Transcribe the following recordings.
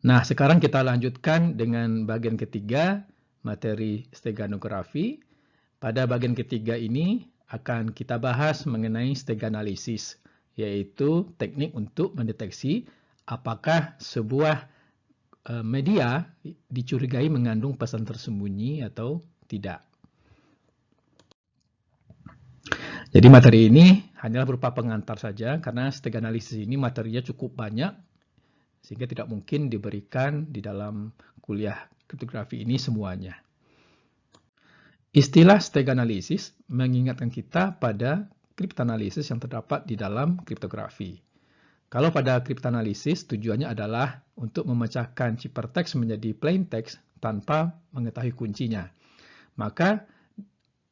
Nah, sekarang kita lanjutkan dengan bagian ketiga, materi steganografi. Pada bagian ketiga ini akan kita bahas mengenai steganalisis, yaitu teknik untuk mendeteksi apakah sebuah media dicurigai mengandung pesan tersembunyi atau tidak. Jadi materi ini hanyalah berupa pengantar saja karena steganalisis ini materinya cukup banyak sehingga tidak mungkin diberikan di dalam kuliah kriptografi ini semuanya. Istilah steganalisis mengingatkan kita pada kriptanalisis yang terdapat di dalam kriptografi. Kalau pada kriptanalisis tujuannya adalah untuk memecahkan ciphertext menjadi plain text tanpa mengetahui kuncinya. Maka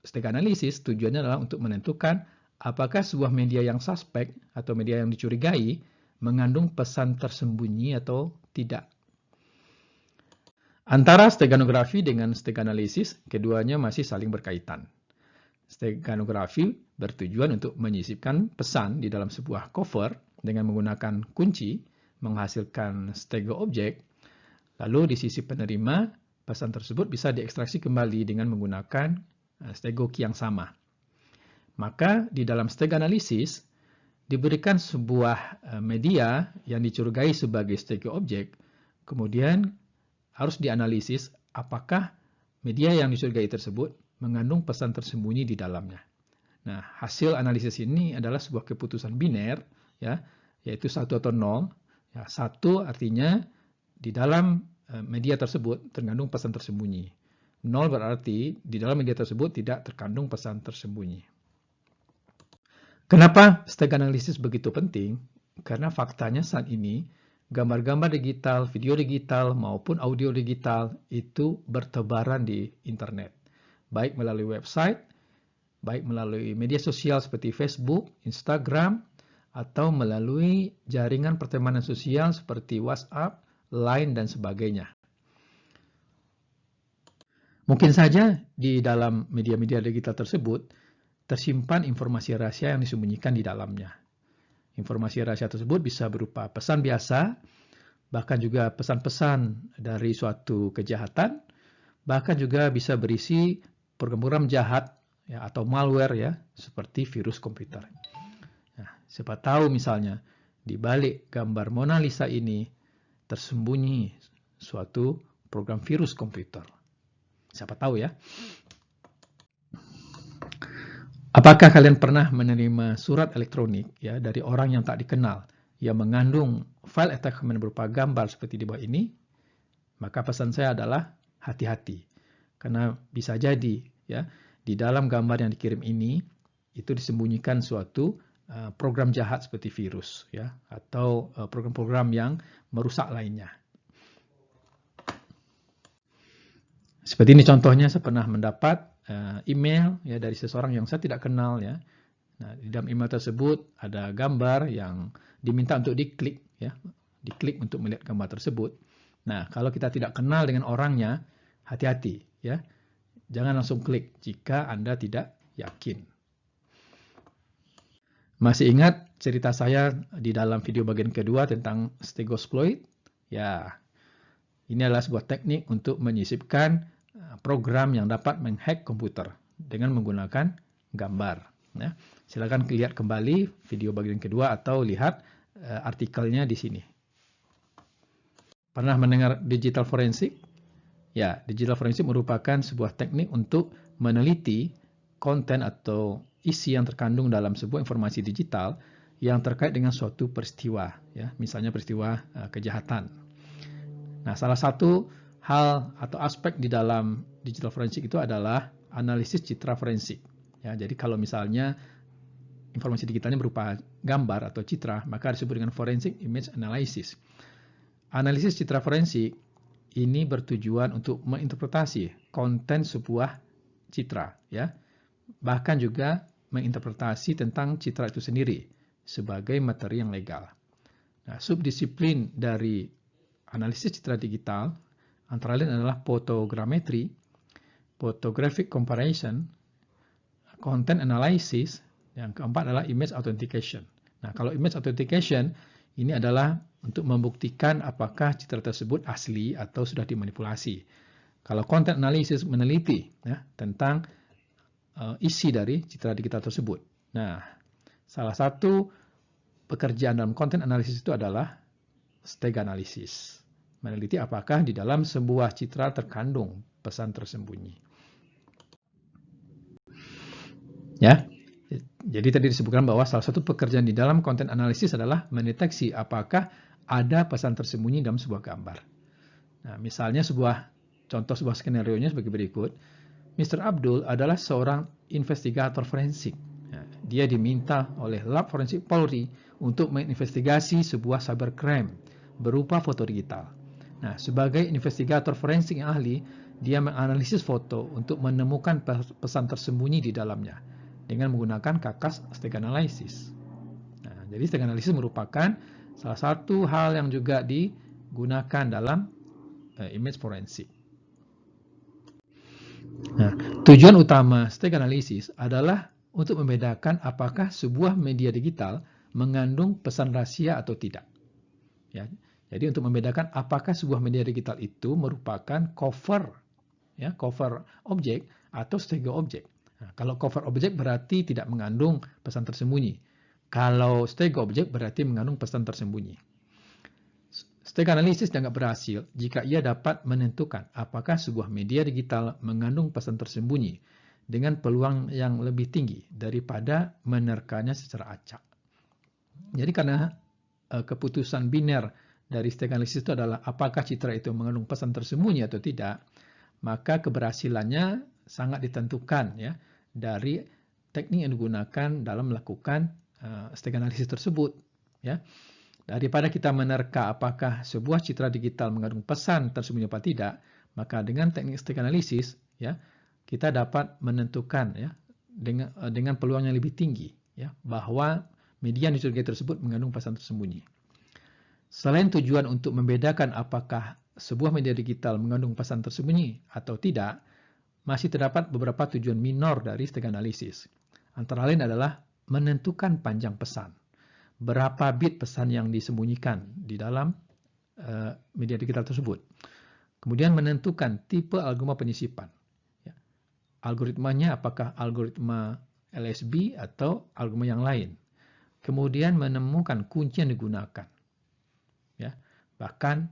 steganalisis tujuannya adalah untuk menentukan apakah sebuah media yang suspek atau media yang dicurigai mengandung pesan tersembunyi atau tidak. Antara steganografi dengan steganalisis, keduanya masih saling berkaitan. Steganografi bertujuan untuk menyisipkan pesan di dalam sebuah cover dengan menggunakan kunci, menghasilkan stego objek, lalu di sisi penerima, pesan tersebut bisa diekstraksi kembali dengan menggunakan stego key yang sama. Maka di dalam steganalisis, diberikan sebuah media yang dicurigai sebagai stego objek, kemudian harus dianalisis apakah media yang dicurigai tersebut mengandung pesan tersembunyi di dalamnya. Nah, hasil analisis ini adalah sebuah keputusan biner, ya, yaitu 1 atau 0. Ya, 1 artinya di dalam media tersebut terkandung pesan tersembunyi. 0 berarti di dalam media tersebut tidak terkandung pesan tersembunyi. Kenapa steganalisis begitu penting? Karena faktanya saat ini gambar-gambar digital, video digital, maupun audio digital itu bertebaran di internet. Baik melalui website, baik melalui media sosial seperti Facebook, Instagram, atau melalui jaringan pertemanan sosial seperti WhatsApp, Line, dan sebagainya. Mungkin saja di dalam media-media digital tersebut tersimpan informasi rahasia yang disembunyikan di dalamnya. Informasi rahasia tersebut bisa berupa pesan biasa, bahkan juga pesan-pesan dari suatu kejahatan, bahkan juga bisa berisi program-program jahat ya, atau malware ya, seperti virus komputer. Nah, siapa tahu misalnya di balik gambar Mona Lisa ini tersembunyi suatu program virus komputer. Siapa tahu ya. Apakah kalian pernah menerima surat elektronik ya dari orang yang tak dikenal yang mengandung file attachment berupa gambar seperti di bawah ini? Maka pesan saya adalah hati-hati. Karena bisa jadi ya di dalam gambar yang dikirim ini itu disembunyikan suatu program jahat seperti virus ya atau program-program yang merusak lainnya. Seperti ini contohnya, saya pernah mendapat email ya dari seseorang yang saya tidak kenal ya. Nah, di dalam email tersebut ada gambar yang diminta untuk diklik ya, diklik untuk melihat gambar tersebut. Nah, kalau kita tidak kenal dengan orangnya, hati-hati ya. Jangan langsung klik jika Anda tidak yakin. Masih ingat cerita saya di dalam video bagian kedua tentang stegosploit? Ya, ini adalah sebuah teknik untuk menyisipkan program yang dapat menghack komputer dengan menggunakan gambar. Ya. Silakan lihat kembali video bagian kedua atau lihat artikelnya di sini. Pernah mendengar digital forensik? Ya, digital forensik merupakan sebuah teknik untuk meneliti konten atau isi yang terkandung dalam sebuah informasi digital yang terkait dengan suatu peristiwa, ya, misalnya peristiwa kejahatan. Nah, salah satu hal atau aspek di dalam digital forensik itu adalah analisis citra forensik. Ya, jadi kalau misalnya informasi digitalnya berupa gambar atau citra, maka disebut dengan forensic image analysis. Analisis citra forensik ini bertujuan untuk menginterpretasi konten sebuah citra, ya. Bahkan juga menginterpretasi tentang citra itu sendiri sebagai materi yang legal. Nah, subdisiplin dari analisis citra digital antara lain adalah photogrammetry, photographic comparison, content analysis, yang keempat adalah image authentication. Nah, kalau image authentication Ini adalah untuk membuktikan apakah citra tersebut asli atau sudah dimanipulasi. Kalau content analysis meneliti ya, tentang isi dari citra digital tersebut. Nah, salah satu pekerjaan dalam content analysis itu adalah stag analysis. Meneliti apakah di dalam sebuah citra terkandung pesan tersembunyi. Ya. Jadi tadi disebutkan bahwa salah satu pekerjaan di dalam content analysis adalah mendeteksi apakah ada pesan tersembunyi dalam sebuah gambar. Nah, misalnya contoh sebuah skenario-nya sebagai berikut. Mr. Abdul adalah seorang investigator forensik. Nah, dia diminta oleh Lab Forensik Polri untuk menginvestigasi sebuah cybercrime berupa foto digital. Nah, sebagai investigator forensik yang ahli, dia menganalisis foto untuk menemukan pesan tersembunyi di dalamnya dengan menggunakan kakas stag analysis. Nah, jadi stag analysis merupakan salah satu hal yang juga digunakan dalam image forensik. Nah, tujuan utama stag analysis adalah untuk membedakan apakah sebuah media digital mengandung pesan rahasia atau tidak. Ya, jadi untuk membedakan apakah sebuah media digital itu merupakan cover objek atau stego objek. Nah, kalau cover objek berarti tidak mengandung pesan tersembunyi. Kalau stego objek berarti mengandung pesan tersembunyi. Stag analysis dianggap berhasil jika ia dapat menentukan apakah sebuah media digital mengandung pesan tersembunyi dengan peluang yang lebih tinggi daripada menerkanya secara acak. Jadi karena keputusan biner dari stag analysis itu adalah apakah citra itu mengandung pesan tersembunyi atau tidak, maka keberhasilannya sangat ditentukan ya dari teknik yang digunakan dalam melakukan stag analysis tersebut. Ya. Daripada kita menerka apakah sebuah citra digital mengandung pesan tersembunyi atau tidak, maka dengan teknik stag analysis ya kita dapat menentukan ya dengan peluang yang lebih tinggi ya bahwa media yang dicurigai tersebut mengandung pesan tersembunyi. Selain tujuan untuk membedakan apakah sebuah media digital mengandung pesan tersembunyi atau tidak, masih terdapat beberapa tujuan minor dari stag analysis. Antara lain adalah menentukan panjang pesan. Berapa bit pesan yang disembunyikan di dalam media digital tersebut. Kemudian menentukan tipe algoritma penyisipan. Ya. Algoritmanya apakah algoritma LSB atau algoritma yang lain. Kemudian menemukan kunci yang digunakan. Ya. Bahkan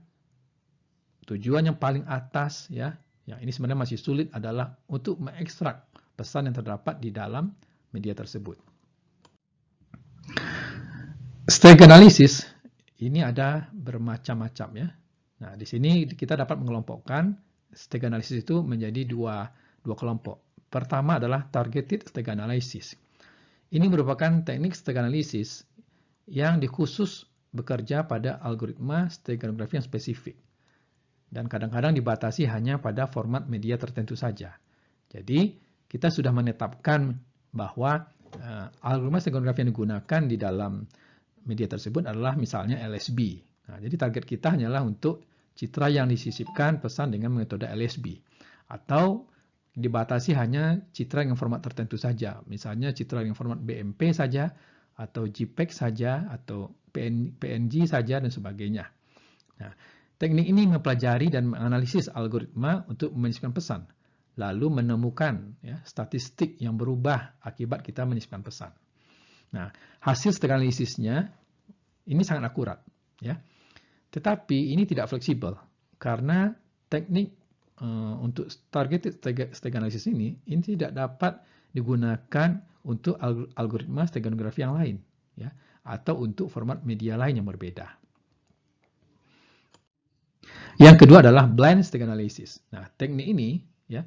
tujuan yang paling atas ya, yang ini sebenarnya masih sulit adalah untuk mengekstrak pesan yang terdapat di dalam media tersebut. Stag analysis ini ada bermacam-macam ya. Nah, di sini kita dapat mengelompokkan stag analysis itu menjadi dua kelompok. Pertama adalah targeted stag analysis. Ini merupakan teknik stag analysis yang dikhusus bekerja pada algoritma steganografi yang spesifik. Dan kadang-kadang dibatasi hanya pada format media tertentu saja. Jadi, kita sudah menetapkan bahwa algoritma steganografi yang digunakan di dalam media tersebut adalah misalnya LSB. Nah, jadi target kita hanyalah untuk citra yang disisipkan pesan dengan metode LSB. Atau dibatasi hanya citra yang format tertentu saja. Misalnya citra yang format BMP saja, atau JPEG saja, atau PNG saja, dan sebagainya. Nah, teknik ini mempelajari dan menganalisis algoritma untuk menyisipkan pesan, lalu menemukan ya, statistik yang berubah akibat kita menyisipkan pesan. Nah, hasil stag analisisnya ini sangat akurat, ya. Tetapi ini tidak fleksibel karena teknik untuk targeted stag analisis ini tidak dapat digunakan untuk algoritma steganografi yang lain, ya, atau untuk format media lain yang berbeda. Yang kedua adalah blind stag analysis. Nah, teknik ini ya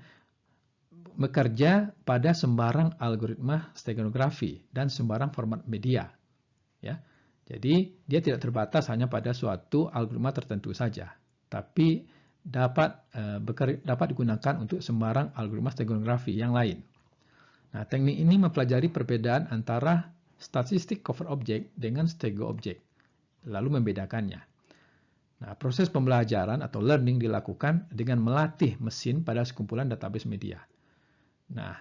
bekerja pada sembarang algoritma steganografi dan sembarang format media. Ya. Jadi, dia tidak terbatas hanya pada suatu algoritma tertentu saja, tapi dapat digunakan untuk sembarang algoritma steganografi yang lain. Nah, teknik ini mempelajari perbedaan antara statistik cover object dengan stego object, lalu membedakannya. Nah, proses pembelajaran atau learning dilakukan dengan melatih mesin pada sekumpulan database media. Nah,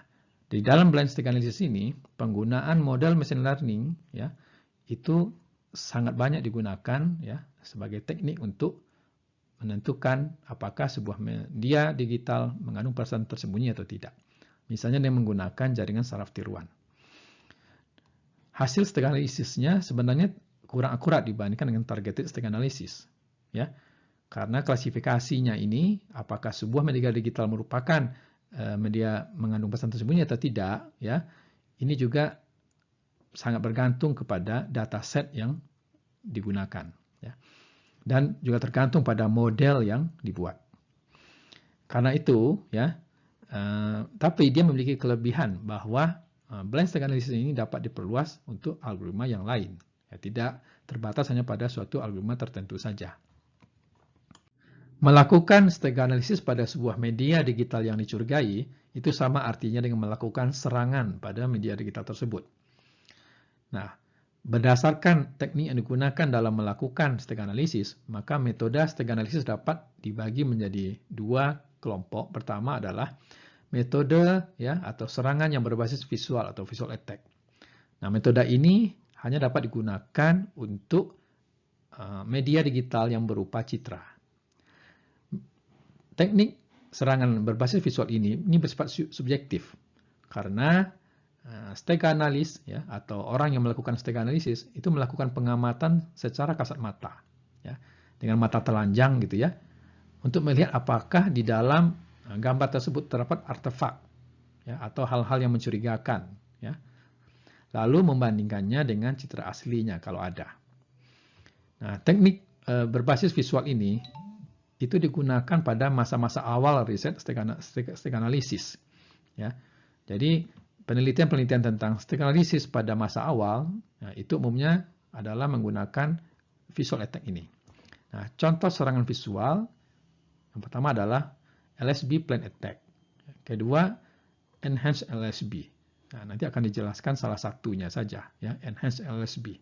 di dalam blind stag analysis ini, penggunaan model machine learning ya, itu sangat banyak digunakan ya sebagai teknik untuk menentukan apakah sebuah media digital mengandung pesan tersembunyi atau tidak. Misalnya dengan menggunakan jaringan saraf tiruan. Hasil stake analisisnya sebenarnya kurang akurat dibandingkan dengan targeted stake analysis, ya. Karena klasifikasinya ini, apakah sebuah media digital merupakan media mengandung pesan tersembunyi atau tidak, ya. Ini juga sangat bergantung kepada dataset yang digunakan, ya. Dan juga tergantung pada model yang dibuat. Karena itu, ya, tapi dia memiliki kelebihan bahwa blind stake analysis ini dapat diperluas untuk algoritma yang lain, ya, tidak terbatas hanya pada suatu algoritma tertentu saja. Melakukan stake analysis pada sebuah media digital yang dicurigai itu sama artinya dengan melakukan serangan pada media digital tersebut. Nah, berdasarkan teknik yang digunakan dalam melakukan stake analysis, maka metode stake analysis dapat dibagi menjadi dua kelompok. Pertama adalah metode ya atau serangan yang berbasis visual atau visual attack. Nah, metode ini hanya dapat digunakan untuk media digital yang berupa citra. Teknik serangan berbasis visual ini bersifat subjektif karena stake analis ya atau orang yang melakukan stake analysis itu melakukan pengamatan secara kasat mata ya dengan mata telanjang gitu ya untuk melihat apakah di dalam gambar tersebut terdapat artefak ya atau hal-hal yang mencurigakan ya. Lalu membandingkannya dengan citra aslinya kalau ada. Nah, teknik berbasis visual ini itu digunakan pada masa-masa awal riset stake analysis. Ya. Jadi penelitian-penelitian tentang stake analysis pada masa awal ya, itu umumnya adalah menggunakan visual attack ini. Nah, contoh serangan visual yang pertama adalah LSB plain attack. Kedua, enhanced LSB. Nah, nanti akan dijelaskan salah satunya saja, ya, enhanced LSB.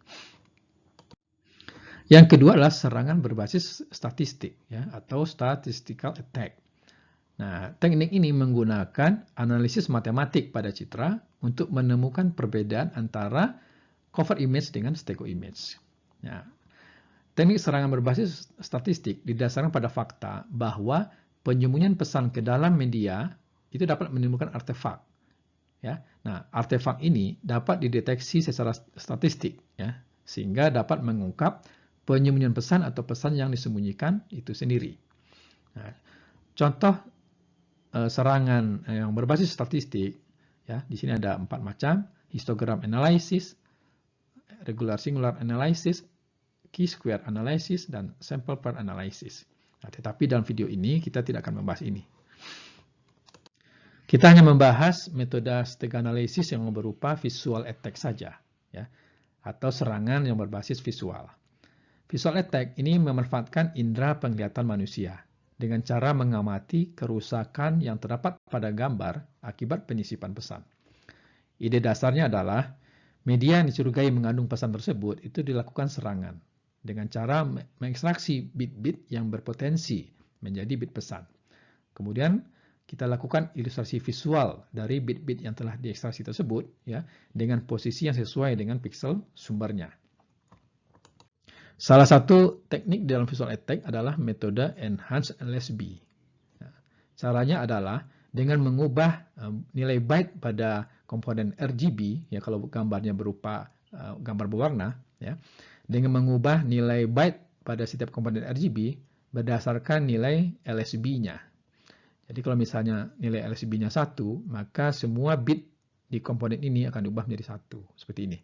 Yang kedua adalah serangan berbasis statistik ya atau statistical attack. Nah, teknik ini menggunakan analisis matematik pada citra untuk menemukan perbedaan antara cover image dengan stego image. Ya. Teknik serangan berbasis statistik didasarkan pada fakta bahwa penyembunyian pesan ke dalam media itu dapat menimbulkan artefak. Ya. Nah, artefak ini dapat dideteksi secara statistik ya, sehingga dapat mengungkap penyembunyian pesan atau pesan yang disembunyikan itu sendiri. Nah, contoh serangan yang berbasis statistik, ya di sini ada 4 macam: histogram analysis, regular singular analysis, chi-square analysis, dan sample pair analysis. Nah, tetapi dalam video ini kita tidak akan membahas ini. Kita hanya membahas metode stake analysis yang berupa visual attack saja, ya, atau serangan yang berbasis visual. Visual attack ini memanfaatkan indera penglihatan manusia dengan cara mengamati kerusakan yang terdapat pada gambar akibat penyisipan pesan. Ide dasarnya adalah media yang dicurigai mengandung pesan tersebut itu dilakukan serangan dengan cara mengekstraksi bit-bit yang berpotensi menjadi bit pesan. Kemudian kita lakukan ilustrasi visual dari bit-bit yang telah diekstraksi tersebut ya dengan posisi yang sesuai dengan pixel sumbernya. Salah satu teknik dalam visual attack adalah metode enhanced LSB. Nah, caranya adalah dengan mengubah nilai byte pada komponen RGB, ya kalau gambarnya berupa gambar berwarna, ya, dengan mengubah nilai byte pada setiap komponen RGB berdasarkan nilai LSB-nya. Jadi kalau misalnya nilai LSB-nya 1, maka semua bit di komponen ini akan diubah menjadi 1, seperti ini.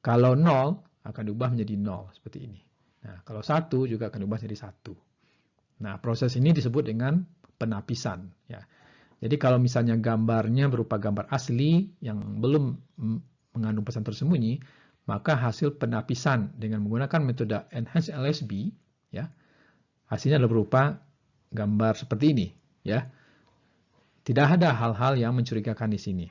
Kalau 0, akan diubah menjadi 0, seperti ini. Nah, kalau 1 juga akan diubah menjadi 1. Nah, proses ini disebut dengan penapisan. Ya. Jadi kalau misalnya gambarnya berupa gambar asli yang belum mengandung pesan tersembunyi, maka hasil penapisan dengan menggunakan metode enhanced LSB, ya, hasilnya adalah berupa gambar seperti ini. Ya. Tidak ada hal-hal yang mencurigakan di sini.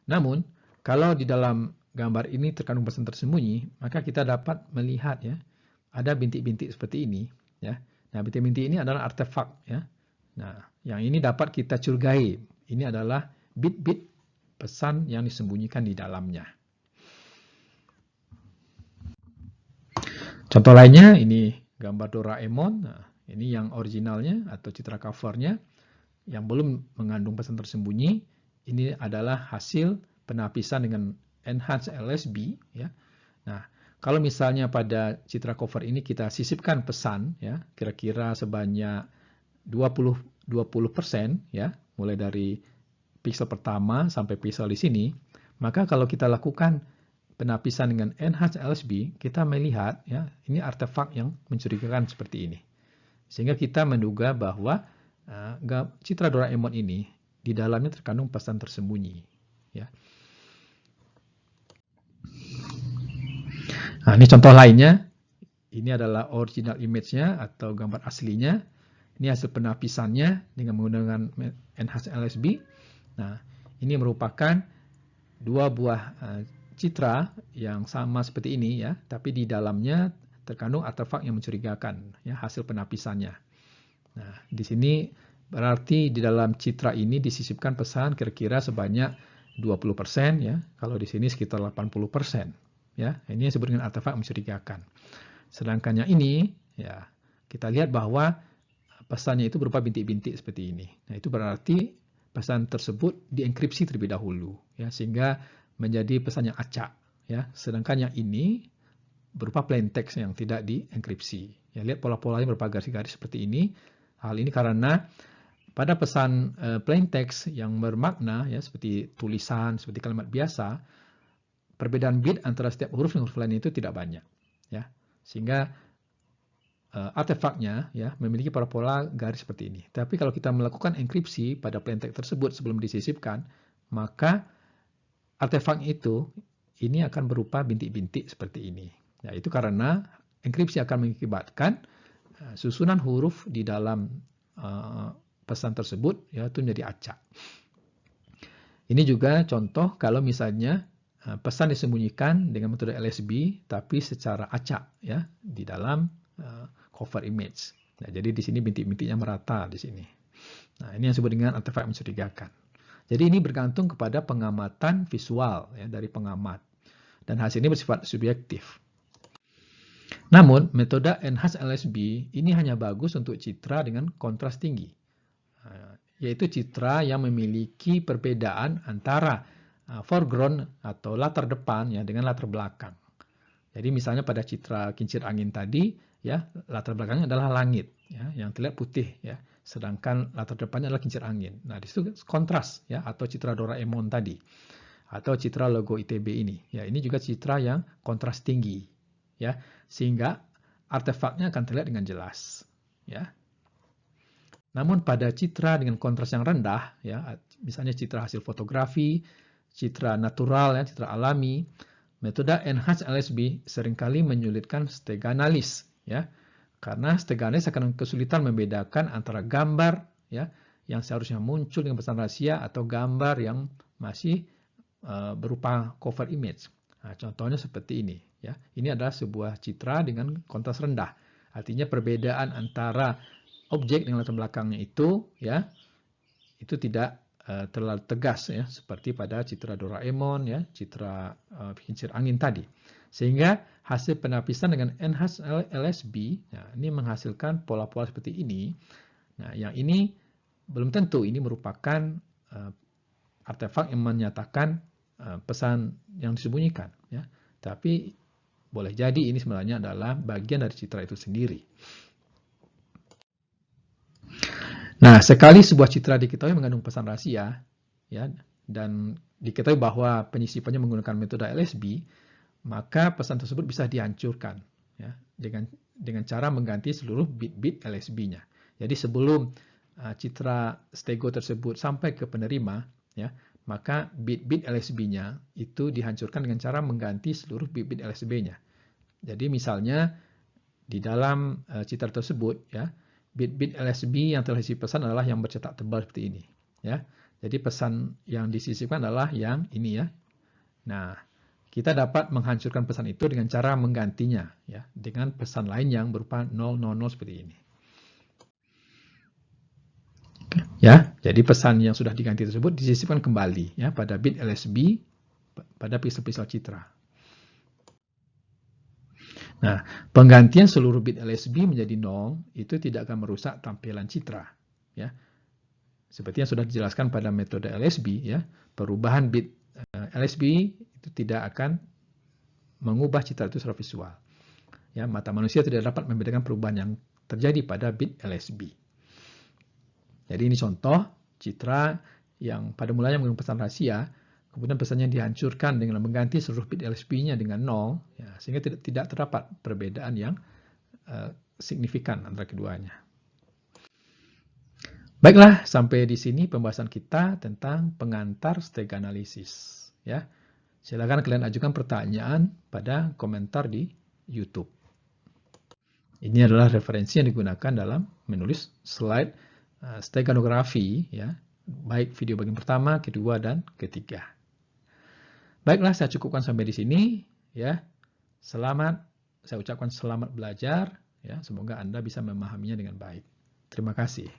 Namun, kalau di dalam gambar ini terkandung pesan tersembunyi, maka kita dapat melihat ya, ada bintik-bintik seperti ini ya. Nah, bintik-bintik ini adalah artefak ya. Nah, yang ini dapat kita curigai. Ini adalah bit-bit pesan yang disembunyikan di dalamnya. Contoh lainnya ini gambar Doraemon. Nah, ini yang originalnya atau citra covernya yang belum mengandung pesan tersembunyi. Ini adalah hasil penapisan dengan Enhanced LSB, ya. Nah, kalau misalnya pada citra cover ini kita sisipkan pesan, ya, kira-kira sebanyak 20%, ya, mulai dari pixel pertama sampai pixel di sini, maka kalau kita lakukan penapisan dengan Enhanced LSB, kita melihat, ya, ini artefak yang mencurigakan seperti ini. Sehingga kita menduga bahwa citra Doraemon ini di dalamnya terkandung pesan tersembunyi, ya. Nah, ini contoh lainnya. Ini adalah original image-nya atau gambar aslinya. Ini hasil penapisannya dengan menggunakan Enhanced LSB. Nah, ini merupakan dua buah citra yang sama seperti ini, ya, tapi di dalamnya terkandung artefak yang mencurigakan, ya, hasil penapisannya. Nah, di sini berarti di dalam citra ini disisipkan pesan kira-kira sebanyak 20%, ya. Kalau di sini sekitar 80%. Ya, ini yang disebut dengan artefak mencurigakan. Sedangkan yang ini, ya, kita lihat bahwa pesannya itu berupa bintik-bintik seperti ini. Nah, itu berarti pesan tersebut dienkripsi terlebih dahulu, ya, sehingga menjadi pesan yang acak, ya. Sedangkan yang ini berupa plain text yang tidak dienkripsi. Ya, lihat pola-polanya berupa garis-garis seperti ini. Hal ini karena pada pesan plain text yang bermakna, ya, seperti tulisan, seperti kalimat biasa, perbedaan bit antara setiap huruf dan huruf lain itu tidak banyak, ya, sehingga artefaknya, ya, memiliki pola garis seperti ini. Tapi kalau kita melakukan enkripsi pada plain text tersebut sebelum disisipkan, maka artefak itu ini akan berupa bintik-bintik seperti ini. Ya, itu karena enkripsi akan mengakibatkan susunan huruf di dalam pesan tersebut, ya, itu menjadi acak. Ini juga contoh kalau misalnya pesan disembunyikan dengan metode LSB tapi secara acak, ya, di dalam cover image. Nah, jadi di sini bintik-bintiknya merata di sini. Nah, ini yang disebut dengan artefak mencurigakan. Jadi ini bergantung kepada pengamatan visual, ya, dari pengamat. Dan hasil ini bersifat subjektif. Namun, metode Enhanced LSB ini hanya bagus untuk citra dengan kontras tinggi, yaitu citra yang memiliki perbedaan antara foreground atau latar depan, ya, dengan latar belakang. Jadi misalnya pada citra kincir angin tadi, ya, latar belakangnya adalah langit, ya, yang terlihat putih, ya, sedangkan latar depannya adalah kincir angin. Nah, di situ kontras, ya, atau citra Doraemon tadi, atau citra logo ITB ini, ya, ini juga citra yang kontras tinggi, ya, sehingga artefaknya akan terlihat dengan jelas, ya. Namun pada citra dengan kontras yang rendah, ya, misalnya citra hasil fotografi, citra natural, ya, citra alami, metode Enhanced LSB seringkali menyulitkan steganalis, ya, karena steganalis akan kesulitan membedakan antara gambar, ya, yang seharusnya muncul dengan pesan rahasia atau gambar yang masih berupa cover image. Nah, contohnya seperti ini, ya. Ini adalah sebuah citra dengan kontras rendah. Artinya perbedaan antara objek dengan latar belakangnya itu, ya, itu tidak terlalu tegas, ya, seperti pada citra Doraemon, ya, citra kincir angin tadi. Sehingga hasil penapisan dengan Enhanced LSB, ya, ini menghasilkan pola-pola seperti ini. Nah, yang ini belum tentu ini merupakan artefak yang menyatakan pesan yang disembunyikan, ya. Tapi boleh jadi ini sebenarnya adalah bagian dari citra itu sendiri. Nah, sekali sebuah citra diketahui mengandung pesan rahasia, ya, dan diketahui bahwa penyisipannya menggunakan metode LSB, maka pesan tersebut bisa dihancurkan, ya, dengan cara mengganti seluruh bit-bit LSB-nya. Jadi sebelum citra stego tersebut sampai ke penerima, ya, maka bit-bit LSB-nya itu dihancurkan dengan cara mengganti seluruh bit-bit LSB-nya. Jadi misalnya di dalam citra tersebut, ya, bit-bit LSB yang telah diisi pesan adalah yang bercetak tebal seperti ini, ya. Jadi pesan yang disisipkan adalah yang ini, ya. Nah, kita dapat menghancurkan pesan itu dengan cara menggantinya, ya, dengan pesan lain yang berupa 000 seperti ini. Ya, jadi pesan yang sudah diganti tersebut disisipkan kembali, ya, pada bit LSB pada pixel-pixel citra. Nah, penggantian seluruh bit LSB menjadi 0 itu tidak akan merusak tampilan citra. Ya. Seperti yang sudah dijelaskan pada metode LSB, ya, perubahan bit LSB itu tidak akan mengubah citra itu secara visual. Ya, mata manusia tidak dapat membedakan perubahan yang terjadi pada bit LSB. Jadi ini contoh citra yang pada mulanya menggunakan pesan rahasia, kemudian pesannya dihancurkan dengan mengganti seluruh bit LSB-nya dengan 0, ya, sehingga tidak terdapat perbedaan yang signifikan antara keduanya. Baiklah, sampai di sini pembahasan kita tentang pengantar steg analisis. Ya, silakan kalian ajukan pertanyaan pada komentar di YouTube. Ini adalah referensi yang digunakan dalam menulis slide steganografi, ya, baik video bagian pertama, kedua, dan ketiga. Baiklah, saya cukupkan sampai di sini. Ya, saya ucapkan selamat belajar. Ya, semoga Anda bisa memahaminya dengan baik. Terima kasih.